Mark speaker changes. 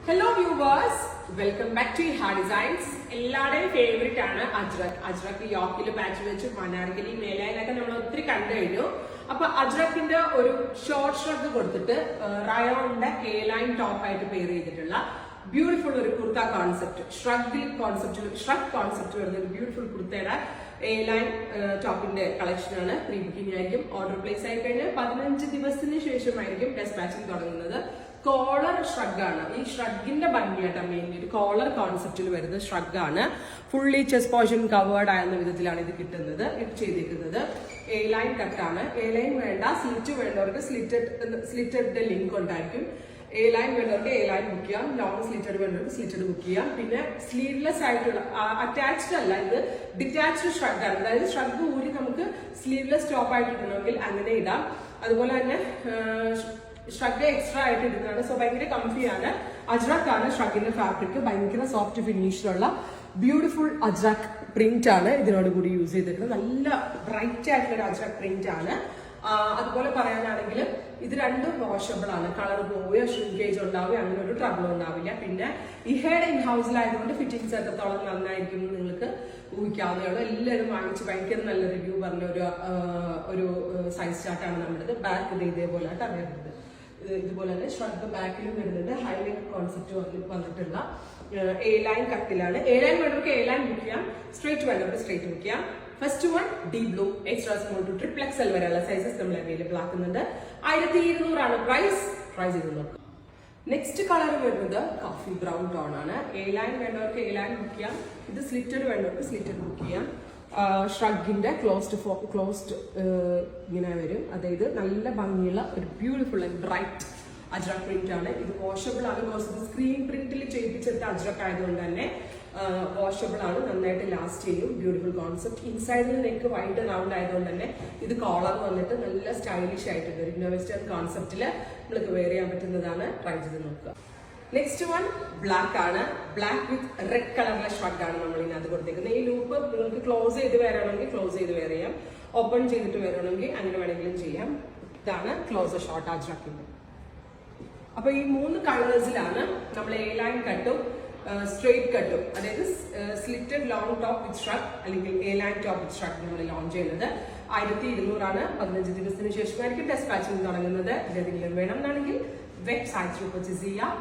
Speaker 1: Hello viewers, welcome back to Iha Designs. എല്ലാവരുടെയും favourite ആണ് ajrak. Ajrak യോക്കിൽ patch വെച്ച് മനാർക്കലി മേലയിലൊക്കെ നമ്മൾ ഒത്തിരി കണ്ടു കഴിഞ്ഞു. അപ്പൊ അജ്രക്കിന്റെ ഒരു ഷോർട്ട് ഷ്രഗ് കൊടുത്തിട്ട് റയോണിന്റെ എ ലൈൻ ടോപ്പ് ആയിട്ട് പെയർ ചെയ്തിട്ടുള്ള ബ്യൂട്ടിഫുൾ ഒരു കുർത്ത കോൺസെപ്റ്റ്, ഷ്രഗ് കോൺസെപ്റ്റ് വരുന്ന ഒരു ബ്യൂട്ടിഫുൾ കുർത്തയുടെ എ ലൈൻ ടോപ്പിന്റെ കളക്ഷൻ ആണ്. പ്രീ ബുക്കിംഗ് ആയിരിക്കും. ഓർഡർ പ്ലേസ് ആയി കഴിഞ്ഞാൽ 15 ദിവസത്തിന് ശേഷമായിരിക്കും ഡെസ്പാച്ചിങ് തുടങ്ങുന്നത്. കോളർ ഷ്രഗ് ആണ്. ഈ ഷ്രഗിന്റെ ഭംഗിയായിട്ട് മെയിൻലി ഒരു കോളർ കോൺസെപ്റ്റിൽ വരുന്ന ഷ്രഗ് ആണ്. ഫുള്ളി ചെസ്റ്റ് പോർഷൻ കവേർഡ് ആകുന്ന വിധത്തിലാണ് ഇത് കിട്ടുന്നത്. ഇത് ചെയ്തിരിക്കുന്നത് എ ലൈൻ കട്ടാണ്. എ ലൈൻ വേണ്ട, സ്ലിറ്റ് വേണ്ടവർക്ക് സ്ലിറ്റഡ് ലിങ്ക് ഉണ്ടായിരിക്കും. എ ലൈൻ വേണ്ടവർക്ക് എ ലൈൻ ബുക്ക് ചെയ്യാം, ലോങ് സ്ലിറ്റഡ് വേണ്ടവർക്ക് സ്ലിറ്റഡ് ബുക്ക് ചെയ്യാം. പിന്നെ സ്ലീവ്ലെസ് ആയിട്ടുള്ള അറ്റാച്ച്ഡ് അല്ല, ഇത് ഡിറ്റാച്ച്ഡ് ഷ്രഗ് ആണ്. അതായത് ഷ്രഗ് ഊരി നമുക്ക് സ്ലീവ്ലെസ് ടോപ്പ് ആയിട്ട് ഇടണമെങ്കിൽ അങ്ങനെ ഇടാം. അതുപോലെ തന്നെ ഷ്രഗ് എക്സ്ട്രാ ആയിട്ട് ഇടുന്നതാണ്. സോ ഭയങ്കര കംഫിയാണ്. അജ്രക് ആണ് ഷ്രഗിന്റെ ഫാബ്രിക്. ഭയങ്കര സോഫ്റ്റ് ഫിനിഷിലുള്ള ബ്യൂട്ടിഫുൾ അജ്രക് പ്രിന്റ് ആണ് ഇതിനോട് കൂടി യൂസ് ചെയ്തിട്ടുള്ളത്. നല്ല ബ്രൈറ്റ് ആയിട്ടുള്ള ഒരു അജ്രക് പ്രിന്റ് ആണ്. അതുപോലെ പറയാനാണെങ്കിൽ ഇത് രണ്ടും വാഷബിൾ ആണ്. കളർ പോവുകയോ ഷ്രിങ്കേജ് ഉണ്ടാവുകയോ അങ്ങനെ ഒരു ട്രബിൾ ഉണ്ടാവില്ല. പിന്നെ ഇഹയുടെ ഇൻ ഹൗസിലായതുകൊണ്ട് ഫിറ്റിംഗ്സ് എത്രത്തോളം നന്നായിരിക്കും എന്ന് നിങ്ങൾക്ക് ഊഹിക്കാവുന്നേ ഉള്ളൂ. എല്ലാവരും വാങ്ങിച്ച് ഭയങ്കര നല്ല റിവ്യൂ പറഞ്ഞ ഒരു സൈസ് ചാർട്ടാണ് നമ്മുടേത്. ബാക്ക് ഇത് ഇതേപോലെ ആയിട്ട് അറിയുന്നത്. ഇതുപോലെ തന്നെ ഷ്രഗ് ബാക്കിലും വരുന്നുണ്ട്. ഹൈലൈറ്റ് കോൺസെപ്റ്റ് വന്നിട്ടുള്ള എ ലൈൻ കട്ടിലാണ്. എ ലൈൻ വേണ്ടവർക്ക് എ ലൈൻ ബുക്ക് ചെയ്യാം, സ്ട്രേറ്റ് വേണ്ടവർക്ക് സ്ട്രേറ്റ് ബുക്ക് ചെയ്യാം. First one D blue, extra small two triple XL വരെയുള്ള സൈസസ് നമ്മൾ അവൈലബിൾ ആക്കുന്നുണ്ട്. 1200 ആണ് പ്രൈസ് ചെയ്ത് നോക്കുക. നെക്സ്റ്റ് കളർ വരുന്നത് കോഫി ബ്രൗൺ ടോൺ ആണ്. എ ലൈൻ വേണ്ടവർക്ക് എ ലൈൻ ബുക്ക് ചെയ്യാം. ഇത് സ്ലിറ്റഡ് വേണ്ടവർക്ക് സ്ലിറ്റഡ് ബുക്ക് ചെയ്യാം. ഷ്രഗിന്റെ ക്ലോസ്ഡ് ഇങ്ങനെ വരും. അതായത് നല്ല ഭംഗിയുള്ള ഒരു beautiful and bright ajrak print ആണ്. ഇത് വാഷബിൾ ആണ്. ബിക്കോസ് ഇത് സ്ക്രീൻ പ്രിന്റിൽ ചെയ്യിപ്പിച്ചെടുത്ത അജ്രക് ആയതുകൊണ്ട് തന്നെ വാഷബിൾ ആണ്. നന്നായിട്ട് ലാസ്റ്റ് ചെയ്യും. Beautiful concept. ഇൻസൈഡിൽ നെക്ക് വൈഡ് റൗണ്ട് ആയതുകൊണ്ട് തന്നെ ഇത് കോളർ വന്നിട്ട് നല്ല സ്റ്റൈലിഷ് ആയിട്ടുണ്ട്. ഒരു ഇന്നോ വെസ്റ്റേൺ കോൺസെപ്റ്റില് നിങ്ങൾക്ക് വെയർ ചെയ്യാൻ പറ്റുന്നതാണ്. ട്രൈ ചെയ്ത് നോക്കുക. നെക്സ്റ്റ് വൺ ബ്ലാക്ക് ആണ്. ബ്ലാക്ക് വിത്ത് റെഡ് കളറിലെ ഷ്രഗ് ആണ് നമ്മൾ ഇതിനകത്ത് കൊടുത്തേക്കുന്നത്. ഈ ലൂപ്പ് നിങ്ങൾക്ക് ക്ലോസ് ചെയ്ത് വരണമെങ്കിൽ ക്ലോസ് ചെയ്ത് വെയർ ചെയ്യാം, ഓപ്പൺ ചെയ്തിട്ട് വരണമെങ്കിൽ അങ്ങനെ വേണമെങ്കിലും ചെയ്യാം. ഇതാണ് ക്ലോസർ ഷോർട്ട് അജ്രക്കിന്റെ. അപ്പൊ ഈ 3 കളേഴ്സിലാണ് നമ്മൾ എ ലൈൻ കട്ടും സ്ട്രെയിറ്റ് കട്ടും, അതായത് slitted long top with shrug അല്ലെങ്കിൽ A line top with shrug നമ്മൾ ലോഞ്ച് ചെയ്യുന്നത്. 1200 ആണ്. 15 ദിവസത്തിന് ശേഷമായിരിക്കും ഡെസ്പാച്ചിങ് തുടങ്ങുന്നത്. ഇതെന്തെങ്കിലും വേണം എന്നാണെങ്കിൽ വെബ്സൈറ്റ് പർച്ചേസ് ചെയ്യാം.